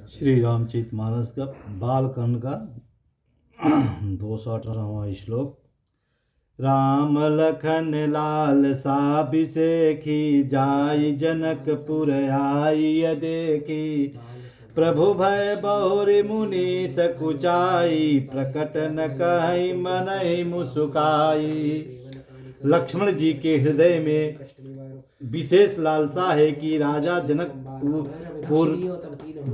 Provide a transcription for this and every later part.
श्री रामचरितमानस का बालकांड का 218वां श्लोक। राम लखन लाल साभिषेखी जाई जनकपुर आई देखी प्रभु भय बहुरी मुनि सकुचाई प्रकट न कहि मनहि मुस्काई। लक्ष्मण जी के हृदय में विशेष लालसा है कि राजा जनकपुर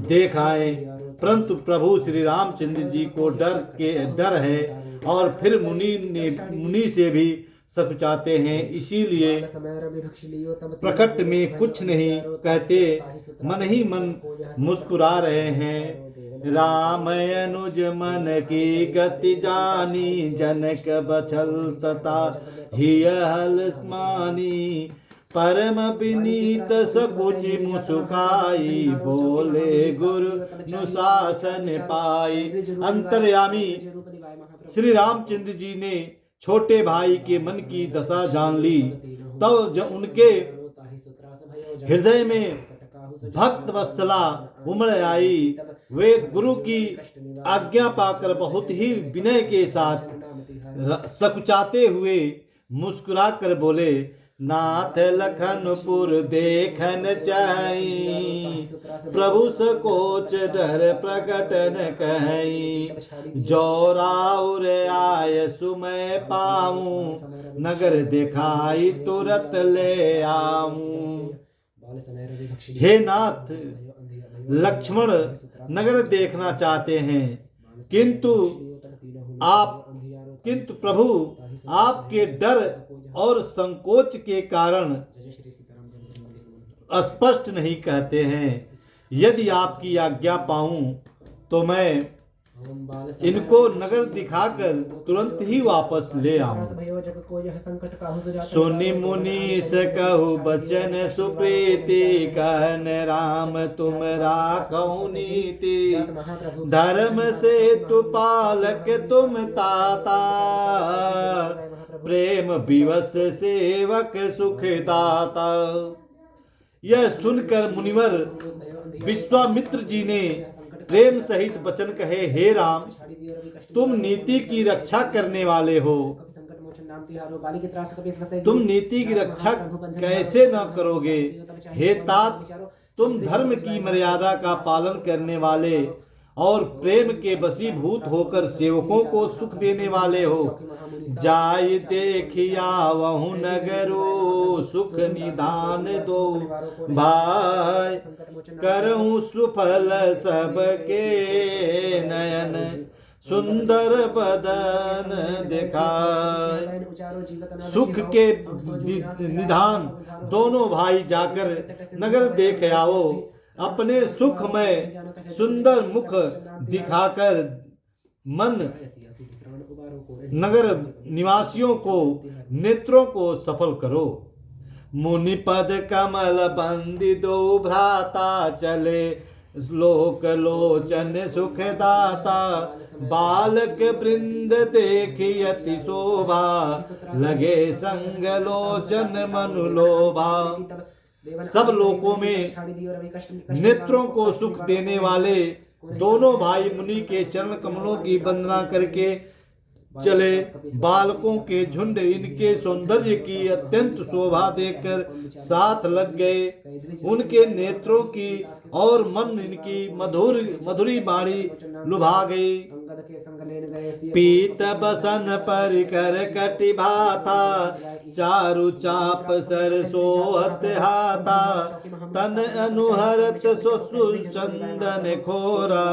देख आए, परंतु प्रभु श्री रामचंद्र जी को डर है और फिर मुनि से भी सकुचाते हैं, इसीलिए प्रकट में कुछ नहीं कहते, मन ही मन मुस्कुरा रहे हैं। राम अनुज मन की गति जानी जनक बछल तथा हिय हलस्मानी परम विनीत सकुच मुस्काई बोले गुरु नुशासन पाई। अंतर्यामी श्री रामचंद्र जी ने छोटे भाई के मन की दशा जान ली, तब जब उनके हृदय में भक्त वत्सला उमड़ आई। वे गुरु की आज्ञा पाकर बहुत ही विनय के साथ सकुचाते हुए मुस्कुरा कर बोले, नाथ लखनपुर देखन चाही प्रभु सकोच डर प्रकट न कहीं जो राउर आय सुमय पाऊं नगर दिखाई तुरत ले आऊं। हे नाथ, लक्ष्मण नगर देखना चाहते हैं, किंतु प्रभु आपके डर और संकोच के कारण स्पष्ट नहीं कहते हैं। यदि आपकी आज्ञा पाऊं तो मैं इनको नगर दिखाकर तुरंत ही वापस ले आऊं। सुनि मुनि से कहु बचन सुप्रीति कहन राम तुम राखौ नीति धर्म से तु पालक तुम ताता प्रेम विवश सेवक सुख दाता। यह सुनकर मुनिवर विश्वामित्र जी ने प्रेम सहित वचन कहे, हे राम, तुम नीति की रक्षा करने वाले हो, तुम नीति की रक्षा कैसे न करोगे। हे तात, तुम धर्म की मर्यादा का पालन करने वाले और प्रेम के वशीभूत होकर सेवकों को सुख देने वाले हो। जाय देखिया वहु नगरो सुख निधान दो भाई करहूँ सुफल सबके नयन सुंदर बदन दिखाए। सुख के निधान दोनों भाई जाकर नगर देख आओ, अपने सुख में सुंदर मुख दिखाकर मन नगर निवासियों को नेत्रों को सफल करो। मुनि पद कमल बंदी दो भ्राता चले लोक लोचन सुखदाता बालक वृंद देखी अति शोभा लगे संग लोचन मनु लोभा। सब लोकों में नेत्रों को सुख देने वाले दोनों भाई मुनि के चरण कमलों की वंदना करके चले। बालकों के झुंड इनके सौंदर्य की अत्यंत शोभा देखकर साथ लग गए। उनके नेत्रों की और मन इनकी मधुरी बाणी लुभा गई। पीत बसन परिकर कटि भाता चारु चाप सर सोहत हाथा तन अनुहरत सुसु चंदन खोरा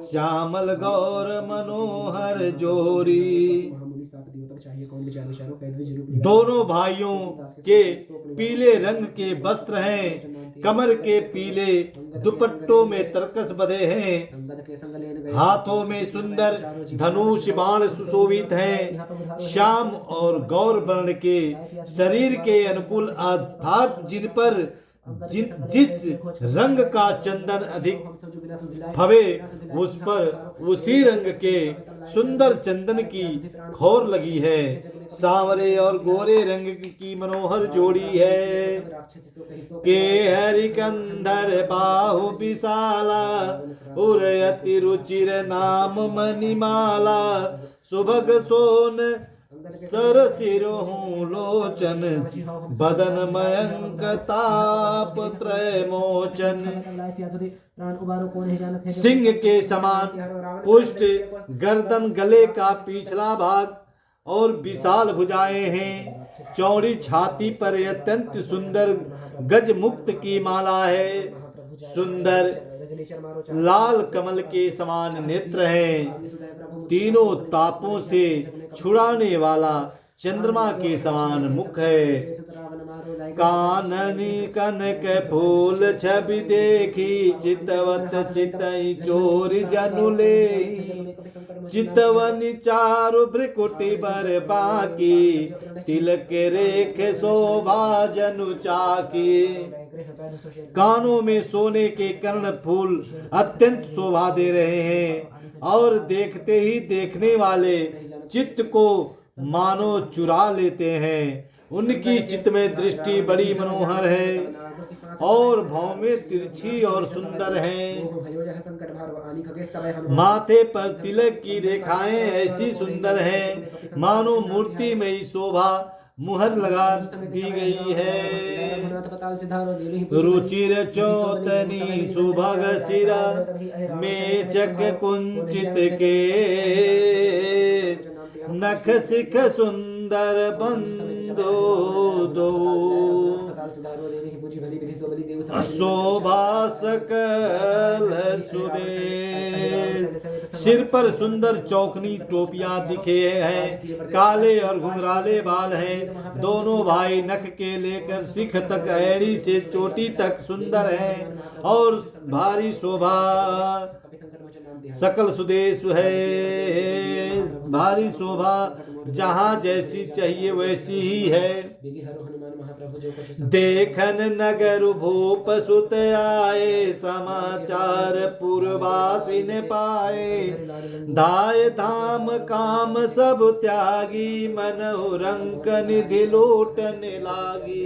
श्यामल गौर मनोहर जोरी। दोनों भाइयों के पीले रंग के वस्त्र हैं, कमर के पीले दुपट्टों में तरकस बंधे हैं, हाथों में सुंदर धनुष बाण सुशोभित हैं। श्याम और गौर वर्ण के शरीर के अनुकूल अर्थात जिस रंग का चंदन अधिक भवे उस पर उसी रंग के सुंदर चंदन की खोर लगी है। सांवरे और गोरे रंग की मनोहर जोड़ी है। के हरिकंधर बाहु विशाला उरयति रुचिर नाम मणिमाला सुभग सोन सर सिरोहु लोचन बदन मयंक ताप त्रय मोचन। सिंह के समान पुष्ट गर्दन गले का पिछला भाग और विशाल भुजाएं हैं। चौड़ी छाती पर अत्यंत सुंदर गज मुक्त की माला है। सुंदर लाल कमल के समान नेत्र हैं। तीनों तापों से छुड़ाने वाला चंद्रमा के समान मुख है। काननी कनक फूल छवि देखी चितवत चितई चोर जनुले चितवनी चारु भ्रिकुटी बर बाकी तिलक रेख शोभा जनु चाकी। कानों में सोने के कर्ण फूल अत्यंत शोभा दे रहे हैं और देखते ही देखने वाले चित्त को मानो चुरा लेते हैं। उनकी चित्त में दृष्टि बड़ी मनोहर है और भाव में तिरछी और सुंदर है। माथे पर तिलक की रेखाएं ऐसी सुंदर हैं मानो मूर्ति में ही शोभा मुहर लगा दी गई है। रुचिर चौतनी सुभग सिरा मेचक कुंचित के नख सिख सुंदर बंदो दो शोभा सकल सुदे। सिर पर सुंदर चौकनी टोपियां दिखे हैं। काले और घुंघराले बाल हैं। दोनों भाई नख के लेकर सिख तक एड़ी से चोटी तक सुंदर हैं और भारी शोभा सकल सुदेश है। भारी शोभा जहाँ जैसी चाहिए वैसी ही है। देखन नगर भूप सुत आए समाचार पूर्वासी ने पाए। धाय धाम काम सब त्यागी मन रंक निधि लूटने लागी।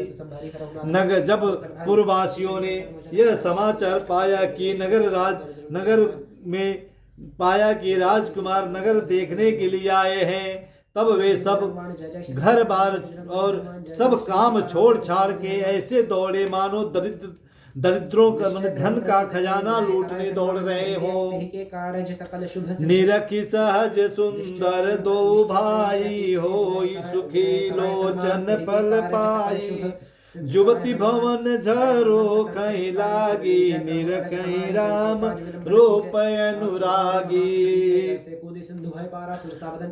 नगर जब पूर्ववासियों ने यह समाचार पाया कि नगर में पाया कि राजकुमार नगर देखने के लिए आए हैं, तब वे सब घर बार और सब काम छोड़ छाड़ के ऐसे दौड़े मानो दरिद्रों का धन का खजाना लूटने दौड़ रहे हो। निरखी सहज सुंदर दो भाई हो सुखी लोचन फल पाई। जुवती भवन झरो कहीं लागी निरखई राम रूप अनुरागी।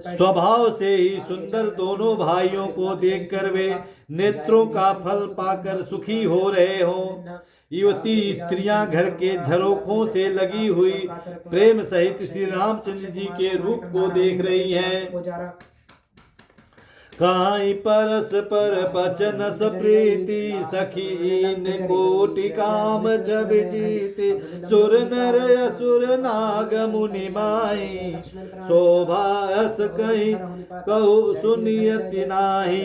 स्वभाव से ही सुंदर दोनों भाइयों को देखकर वे नेत्रों का फल पाकर सुखी हो रहे हो। युवती स्त्रियां घर के झरोखों से लगी हुई प्रेम सहित श्री रामचंद्र जी के रूप को देख रही हैं। काई परस पर बचन प्रीति सखीन कोटि काम जब जीते। सुर नर असुर नाग मुनि माई शोभा अस कहीं कहु सुनियति नाही।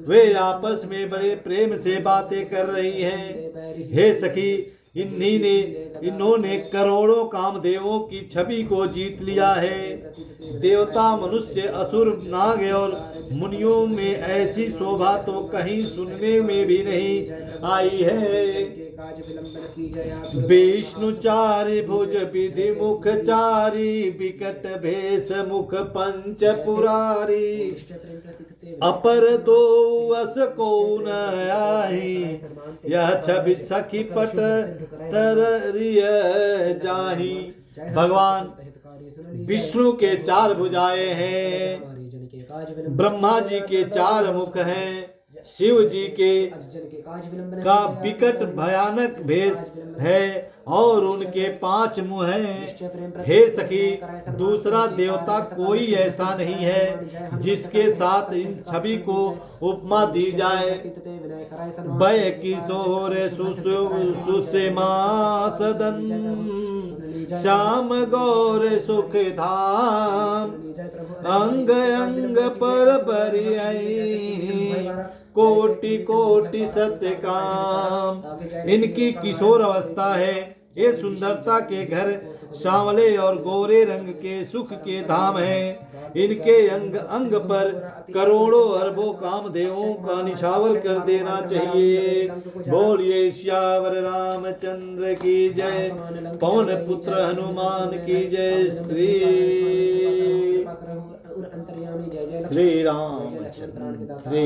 वे आपस में बड़े प्रेम से बातें कर रही हैं। हे सखी, इन्होंने करोड़ों कामदेवों की छवि को जीत लिया है। देवता मनुष्य असुर नाग और मुनियों में ऐसी शोभा तो कहीं सुनने में भी नहीं आई है। विष्णु चारि भुज विधि मुख चारि विकट भेष मुख पंच पुरारी। अपर दो अस को न आही यह छवि सखी पट तररिय जाही। भगवान विष्णु के चार भुजाएं हैं, ब्रह्मा जी के चार मुख हैं, शिव जी के का विकट भयानक भेष है और उनके 5 मुंह हैं। हे सखी, दूसरा देवता कोई ऐसा नहीं है जिसके साथ इन छवि को उपमा दी जाए। वह किशोर सुषमा सदन श्याम गौर सुख धाम अंग अंग पर बरियाई कोटि कोटि सत्य काम। इनकी किशोर अवस्था है। ये सुंदरता के घर सांवले और गोरे रंग के सुख के धाम हैं। इनके अंग अंग पर करोड़ों अरबों कामदेवों का निछावर कर देना चाहिए। बोलिए श्यावर रामचंद्र की जय, पवन पुत्र हनुमान की जय। श्री राम श्री